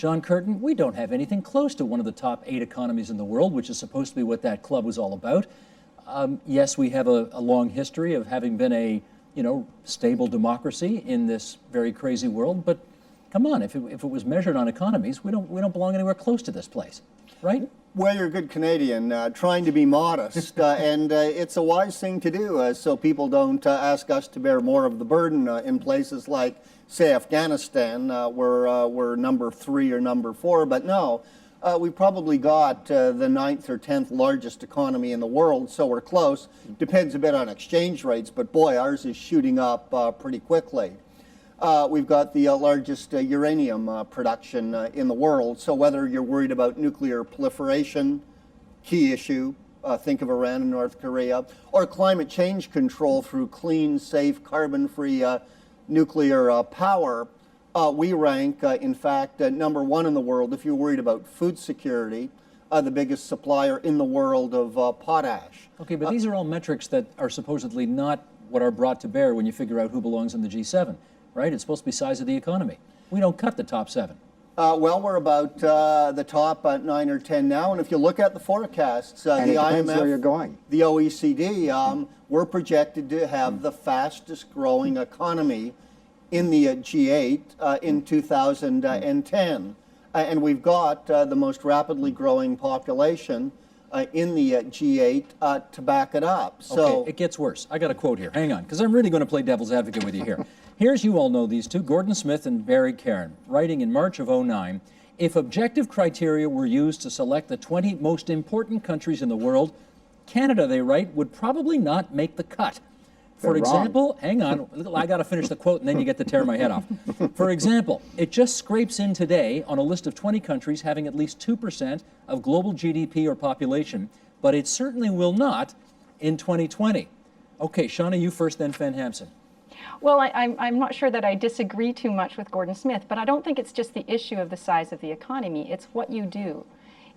John Kirton, we don't have anything close to one of the top 8 economies in the world, which is supposed to be what that club was all about. Yes, we have a long history of having been a, stable democracy in this very crazy world, but come on, if it was measured on economies, we don't belong anywhere close to this place, right? Well, you're a good Canadian, trying to be modest, and it's a wise thing to do so people don't ask us to bear more of the burden in places like, say, Afghanistan, where we're number 3 or number 4. But no, we've probably got the 9th or 10th largest economy in the world, so we're close. Depends a bit on exchange rates, but boy, ours is shooting up pretty quickly. We've got the largest uranium production in the world, so whether you're worried about nuclear proliferation, key issue, think of Iran and North Korea, or climate change control through clean, safe, carbon-free nuclear power, we rank, in fact, number 1 in the world if you're worried about food security, the biggest supplier in the world of potash. Okay, but these are all metrics that are supposedly not what are brought to bear when you figure out who belongs in the G7. Right? It's supposed to be size of the economy. We don't cut the top 7. Well, we're about the top 9 or 10 now, and if you look at the forecasts, the IMF, where you're going. The OECD, we're projected to have the fastest growing economy in the G8 in 2010. And we've got the most rapidly growing population in the G8 to back it up. So okay, it gets worse. I got a quote here. Hang on, because I'm really going to play devil's advocate with you here. Here's, you all know these two, Gordon Smith and Barry Caron, writing in March of '09, if objective criteria were used to select the 20 most important countries in the world, Canada, they write, would probably not make the cut. For example, hang on, I got to finish the quote and then you get to tear my head off. For example, it just scrapes in today on a list of 20 countries having at least 2% of global GDP or population, but it certainly will not in 2020. Okay, Shauna, you first, then Hanson. Well, I'm not sure that I disagree too much with Gordon Smith, but I don't think it's just the issue of the size of the economy. It's what you do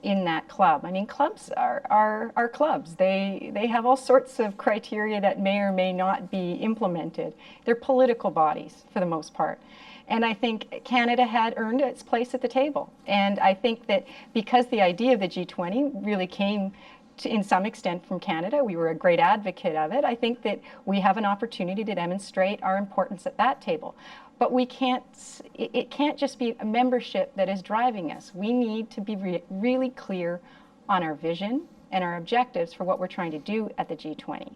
in that club. I mean, clubs are clubs. They have all sorts of criteria that may or may not be implemented. They're political bodies for the most part. And I think Canada had earned its place at the table. And I think that because the idea of the G20 really came in some extent from Canada, we were a great advocate of it. I think that we have an opportunity to demonstrate our importance at that table. But we can't, it can't just be a membership that is driving us. We need to be really clear on our vision and our objectives for what we're trying to do at the G20.